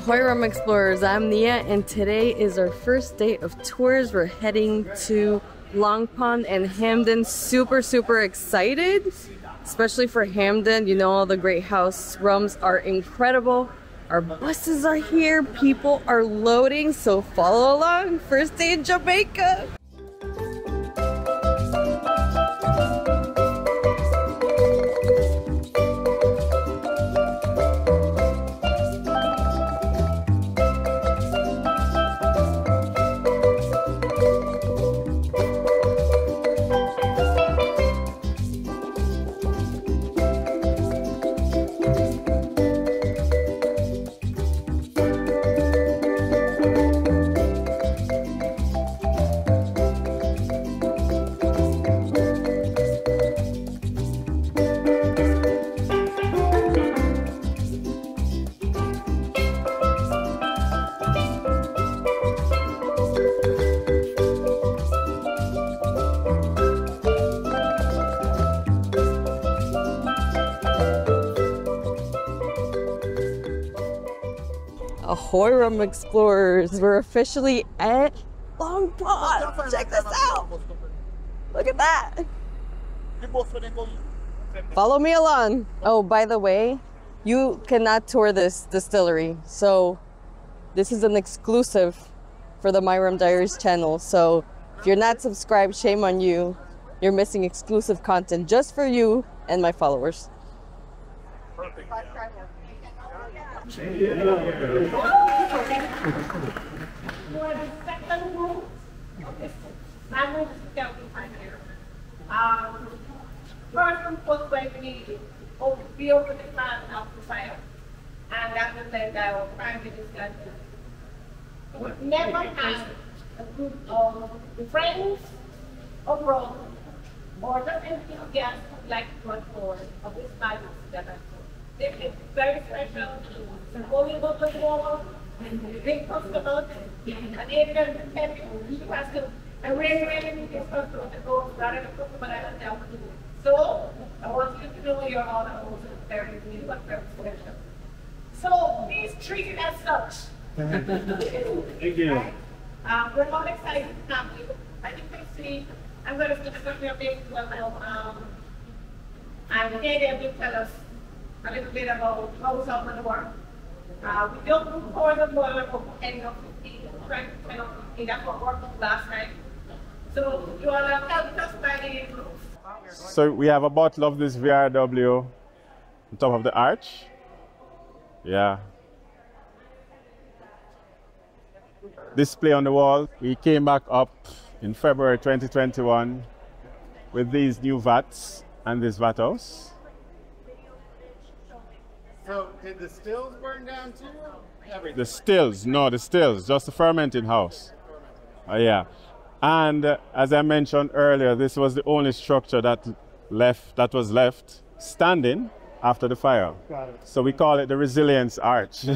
Ahoy Rum Explorers, I'm Nia and today is our first day of tours. We're heading to Long Pond and Hamden. Super excited, especially for Hamden. You know, all the great house rums are incredible. Our buses are here, people are loading, so follow along. First day in Jamaica. Ahoy Rum Explorers, we're officially at Long Pond. Check this out. Look at that. Follow me along. Oh, by the way, you cannot tour this distillery. So this is an exclusive for the Myrumdiaries channel. So if you're not subscribed, shame on you. You're missing exclusive content just for you and my followers. Perfect. First was going to be over the plant of the fire, and that was like our primary discussion. We never had a group of friends abroad or just enthusiasts like much more of this Bible together. It's very special. It's only book of war, big customers, and even you have to, and really need this customer to go rather than customer that help you. So, I want you to know you're all about very new and very special. So, please treat it as such. Thank you. We're all excited to have you. I think we see, I'm going to discuss your big well, and Katie will tell us a little bit about how something works. We don't do more than boiler for any of the trying to kind of that's what worked last night. So you all have helped us by the groups. So we have a bottle of this VRW on top of the arch. Yeah. Display on the wall. We came back up in February 2021 with these new vats and this vat house. So did the stills burn down too? Everything? The stills, no, the stills, just the fermenting house. Yeah. And as I mentioned earlier, this was the only structure that was left standing after the fire. Got it. So we call it the resilience arch.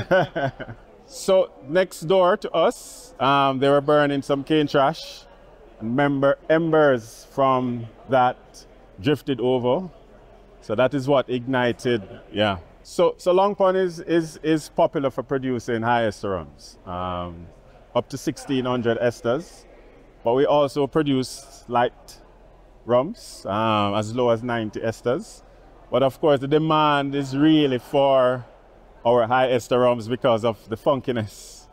So next door to us, they were burning some cane trash, and embers from that drifted over. So that is what ignited, yeah. So Long Pond is popular for producing high ester rums, up to 1,600 esters. But we also produce light rums, as low as 90 esters. But of course, the demand is really for our high ester rums because of the funkiness.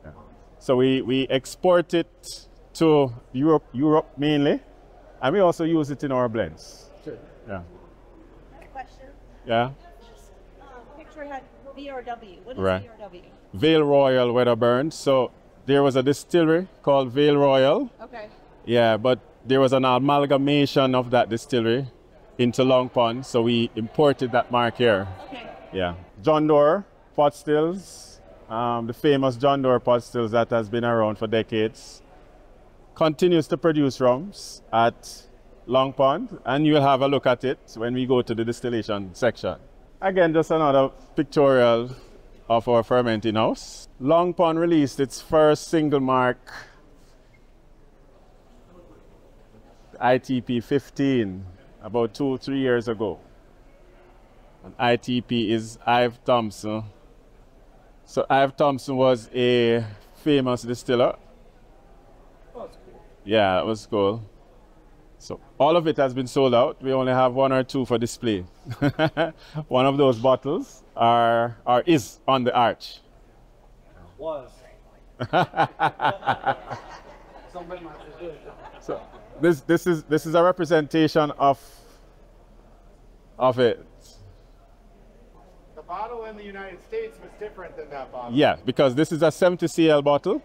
Yeah. So we export it to Europe mainly, and we also use it in our blends. Sure. Yeah. Question. Yeah. Picture had VRW. What is Right. VRW? Vale Royal Weatherburn. So there was a distillery called Vale Royal. Okay. Yeah, but there was an amalgamation of that distillery into Long Pond, so we imported that mark here. Okay. Yeah. John Doerr pot stills, the famous John Doerr pot stills that has been around for decades, continues to produce rums at Long Pond, and you'll have a look at it when we go to the distillation section. Again, just another pictorial of our fermenting house. Long Pond released its first single mark, ITP 15, about 2-3 years ago. And ITP is Ive Thompson So Ive Thompson was a famous distiller. Yeah, it was cool. So all of it has been sold out. We only have one or two for display. One of those bottles is on the arch. Was. Somebody must have did it. So this is a representation of it. The bottle in the United States was different than that bottle. Yeah, because this is a 70 cl bottle.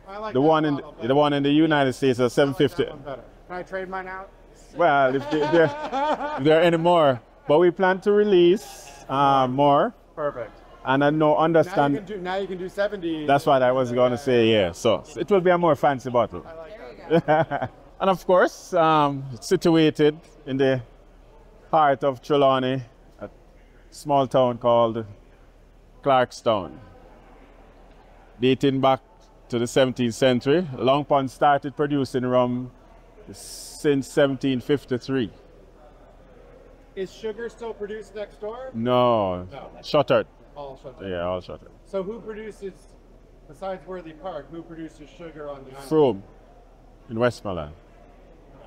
I like The that one bottle better. the one in the United States is a I like 750. that one better. Can I trade mine out? Well, if there are any more, but we plan to release more, Perfect. and I know understand. Now you can do 70. That's what I was going to say. Yeah, so it will be a more fancy bottle. I like that. And of course, it's situated in the heart of Trelawney, a small town called Clarkstown. Dating back to the 17th century, Long Pond started producing rum since 1753. Is sugar still produced next door? No, No. shuttered. All shut down. Yeah, all shuttered. So who produces, besides Worthy Park, who produces sugar on the island? Frome in Westmoreland.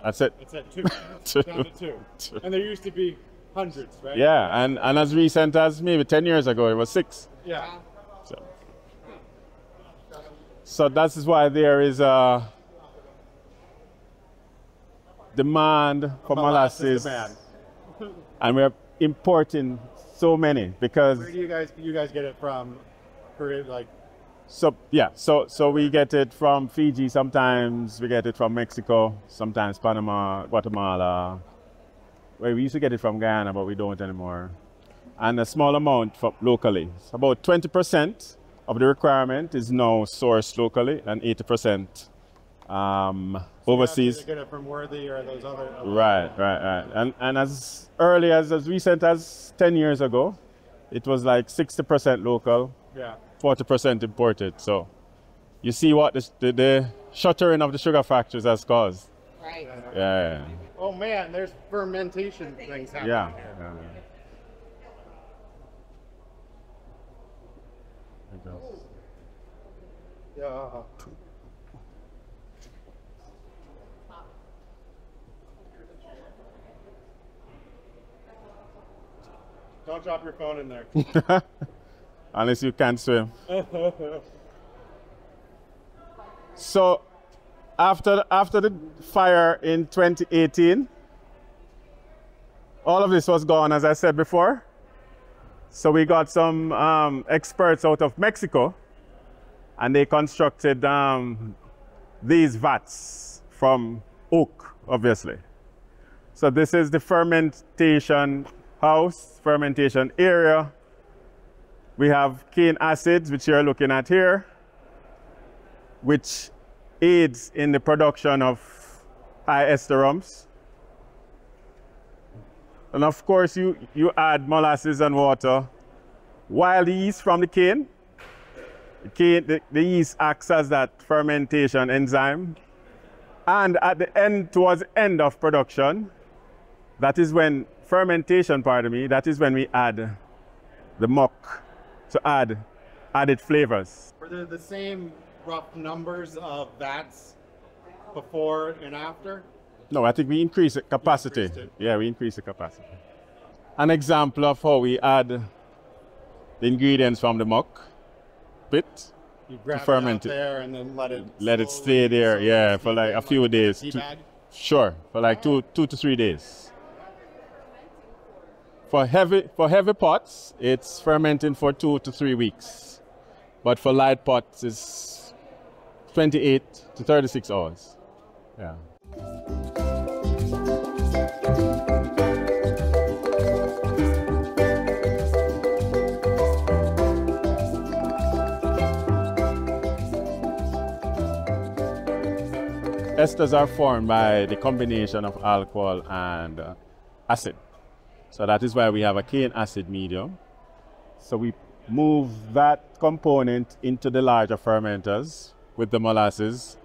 That's it. It's at two. Two. Down to two. And there used to be hundreds, right? Yeah, and as recent as maybe 10 years ago, it was 6. Yeah. So that is why there is a demand for molasses, demand. and we're importing so many because Where do you guys get it from? Korea, like, so we get it from Fiji, sometimes we get it from Mexico, sometimes Panama, Guatemala. Well, we used to get it from Guyana, but we don't anymore. And a small amount from locally. So about 20% of the requirement is now sourced locally, and 80% overseas. You get it from Worthy or those other. Right. And as early as recent as 10 years ago, it was like 60% local, Yeah. 40% imported. So you see what the shuttering of the sugar factories has caused. Right. Yeah. Oh man, there's fermentation things happening. Yeah. Here. Yeah. It goes. Yeah. Don't drop your phone in there. Unless you can't swim. So after the fire in 2018, all of this was gone, as I said before. So we got some experts out of Mexico, and they constructed these vats from oak, obviously. So this is the fermentation house, fermentation area. We have cane acids, which you're looking at here, which aids in the production of high ester rums. And of course, you add molasses and water. Wild yeast from the cane. The yeast acts as that fermentation enzyme. And at the end, towards the end of production, that is when fermentation, that is when we add the muck to add added flavors. Were there the same rough numbers of vats before and after? No, I think we increase the capacity. Increased it. Yeah, we increase the capacity. An example of how we add the ingredients from the muck pit, You grab ferment it it. out there and then let it. let it slowly- stay there, slowly yeah, steep for like in, a few days. tea bag? Sure, for like two to 3 days. For heavy pots, it's fermenting for 2 to 3 weeks. But for light pots, it's 28 to 36 hours. Yeah. Esters are formed by the combination of alcohol and acid. So that is why we have a cane acid medium. So we move that component into the larger fermenters with the molasses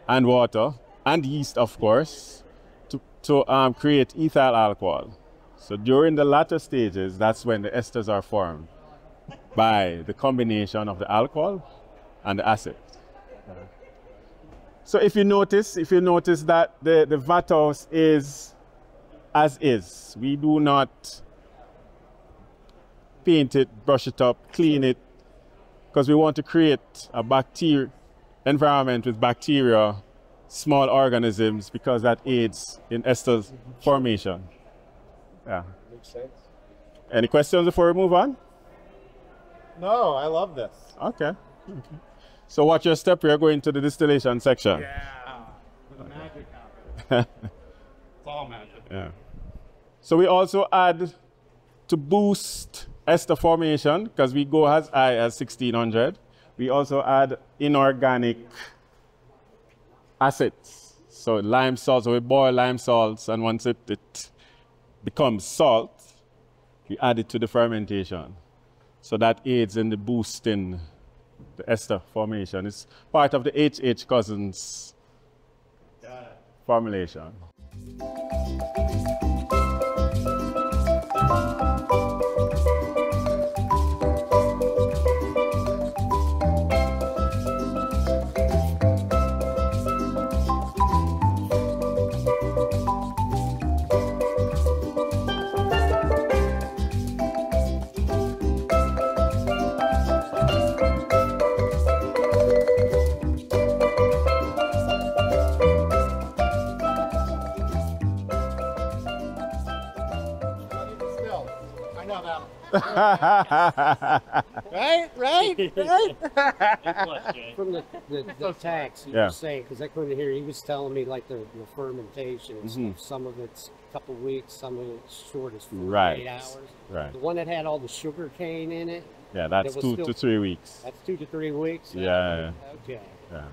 and water and yeast, of course, to create ethyl alcohol. So during the latter stages, that's when the esters are formed. by the combination of the alcohol and the acid. So if you notice that the vat house is as is. We do not paint it, brush it up, clean it, because we want to create a environment with bacteria, small organisms, because that aids in ester formation. Yeah. Makes sense. Any questions before we move on? No, I love this. Okay. So watch your step, we are going to the distillation section. Yeah. The magic happens. It's all magic. Yeah. So we also add, to boost ester formation, because we go as high as 1600, we also add inorganic acids. So lime salts, so we boil lime salts, and once it becomes salt, we add it to the fermentation. So that aids in the boosting the ester formation. It's part of the HH cousins formulation. Right? From the tax, he was saying, because I couldn't hear, he was telling me like the fermentation and stuff. Some of it's a couple weeks, some of it's short as 48 hours. Right. The one that had all the sugar cane in it. Yeah, that's 2 to 3 weeks. That's 2 to 3 weeks? Yeah. Okay. Yeah.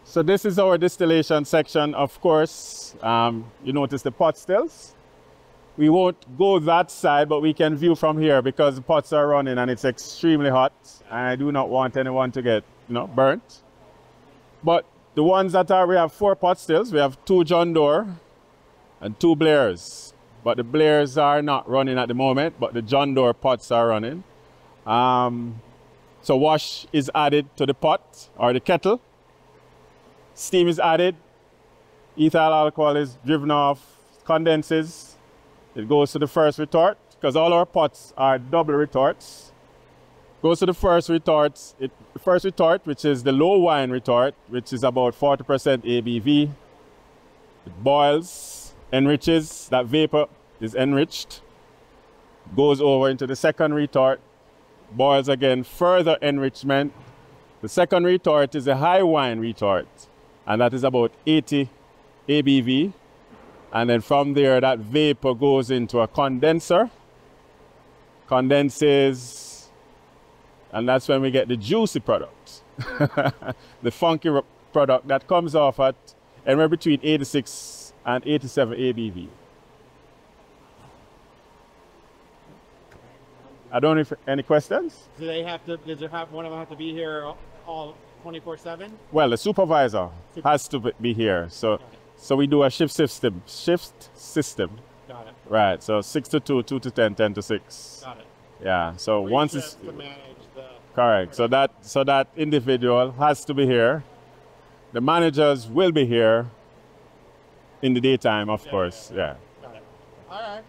So this is our distillation section, of course. You notice the pot stills. We won't go that side, but we can view from here because the pots are running and it's extremely hot. And I do not want anyone to get, burnt. But the ones that we have 4 pot stills. We have 2 John Doerr and 2 Blairs. But the Blairs are not running at the moment, but the John Doerr pots are running. So wash is added to the pot or the kettle. Steam is added. Ethyl alcohol is driven off, condenses. It goes to the first retort, because all our pots are double retorts. Goes to the first retort. The first retort, which is the low wine retort, which is about 40% ABV. It boils, enriches, that vapor is enriched. Goes over into the second retort, boils again, further enrichment. The second retort is a high wine retort, and that is about 80 ABV. And then from there, that vapor goes into a condenser, condenses, and that's when we get the juicy product, the funky product that comes off at anywhere between 86 and 87 ABV. I don't know if any questions? Do they have to? Does one of them have to be here all 24/7? Well, the supervisor has to be here, so we do a shift system. Got it. Right. So 6 to 2, 2 to 10, 10 to 6. Got it. Yeah. So once it's to manage the correct. So that individual has to be here. The managers will be here in the daytime, of course. Yeah. Got it. All right.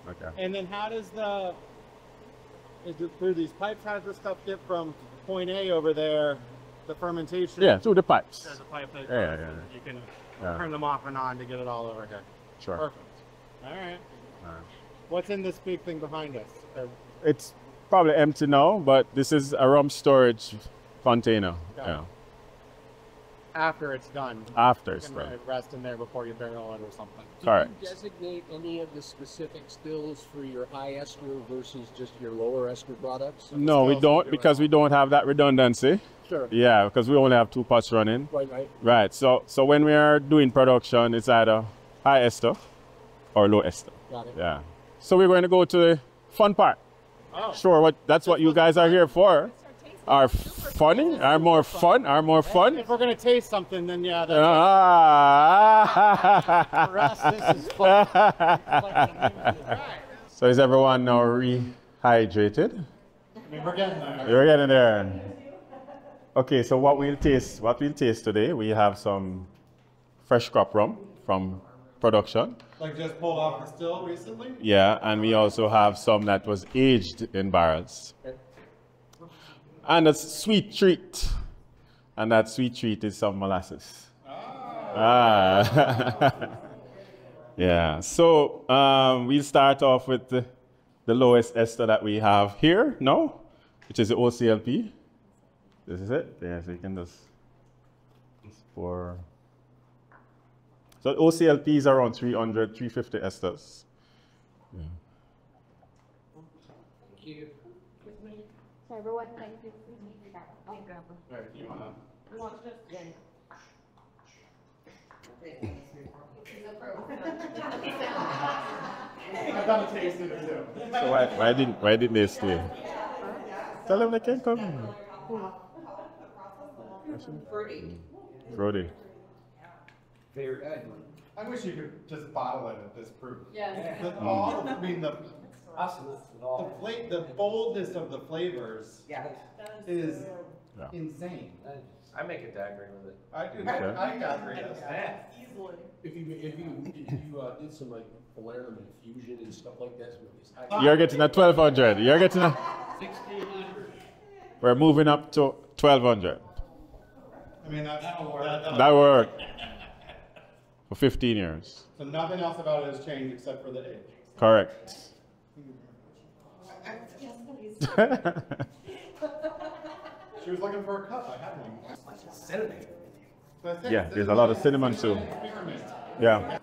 Okay. And then how does through these pipes, how does this stuff get from point A over there, the fermentation? Yeah, through the pipes. There's a pipe that you can turn them off and on to get it all over here. Sure. Perfect. All right. What's in this big thing behind us? It's probably empty now, but this is a rum storage container. Yeah. After it's done. After you it's can done. rest in there before you barrel it or something. Correct. Do you designate any of the specific stills for your high ester versus just your lower ester products? No, we don't, because we don't have that redundancy. Sure. Yeah, because we only have 2 pots running. Right. Right. So when we are doing production, it's either high ester or low ester. Got it. Yeah. So we're going to go to the fun part. Oh. Sure. That's what you guys are here for. Are funny? Are more fun? Are more fun? If we're gonna taste something, then yeah. For us, this is fun. So is everyone now rehydrated? I mean, we're getting there. You're getting there. Okay, so what we'll taste today, we have some fresh crop rum from production. Like just pulled off the still recently? Yeah, and we also have some that was aged in barrels. And a sweet treat. And that sweet treat is some molasses. Yeah, so we'll start off with the lowest ester that we have here, no? Which is the OCLP. This is it. Yeah, so you can just pour. So OCLP is around 300, 350 esters. Yeah. Thank you. So everyone, thank you. I'll grab them. Right, you want to? I've done a tasting too. So why didn't they stay? Tell them they can come. Fruity. Very good. I wish you could just bottle it at this proof. Yes. The boldness of the flavors is insane. I make a daiquiri with it. I do. Okay. I got great. Easily. If you did some like falernum infusion and stuff like that, You're getting a 1200. You're getting a 1600. We're moving up to 1200. I mean, That worked. For 15 years. So nothing else about it has changed except for the age. Correct. She was looking for a cup. I had one. Cinnamon. Yeah, there's a lot of cinnamon too. Yeah.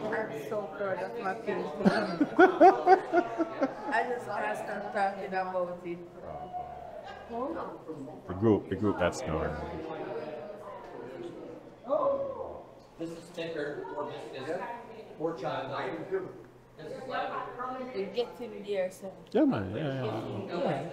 I'm so proud of my kids. I just can't stop talking about it. The group that's going. This is thicker, or this is more child. You get in there, sir. Yeah, man. Yeah.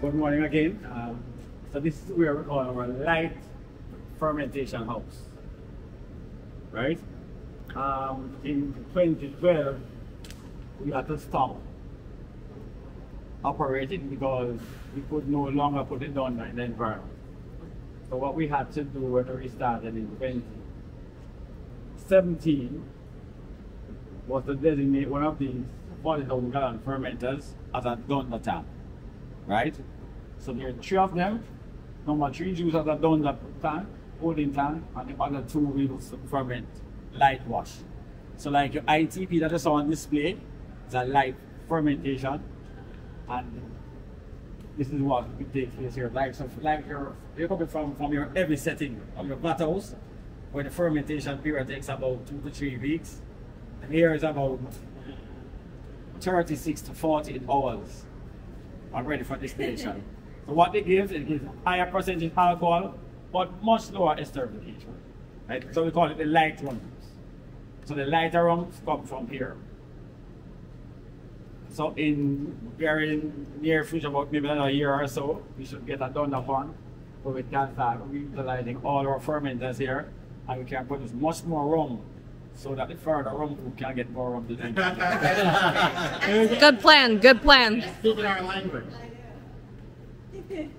Good morning again. So this is where we call our light fermentation house, right? In 2012, we had to stop operating because we could no longer put it down in the environment. So what we had to do when we started in 2017 was to designate one of these 40,000 gallon fermenters as a Dunder tank, right? So there are 3 of them. Number 3 use as a Dunder tank, holding tank, and the other 2 will ferment light wash. So like your ITP that you saw on display is a light fermentation, and this is what it takes place here. Like you're coming from your heavy setting of your battles, where the fermentation period takes about 2 to 3 weeks, and here is about 36 to 48 hours. I'm ready for distillation. So what it gives a higher percentage alcohol, but much lower esterification. Right? So we call it the light rums. So the lighter rums come from here. So we are in near future, about maybe another year or so, we should get a Dunder pond where we can start utilizing all our fermenters here, and we can produce much more rum, so that the further rum group can get more rum to drink. Good plan, good plan. Speaking our language.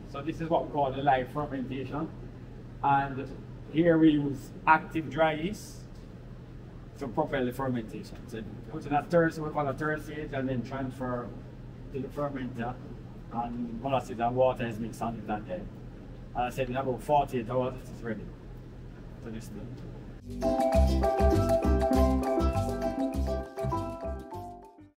So this is what we call the live fermentation, and here we use active dry yeast to propel the fermentation. So put in a third, we call a third stage, and then transfer to the fermenter, and molasses and water is mixed on it, and then, as I said, in about 48 hours it is ready to distill.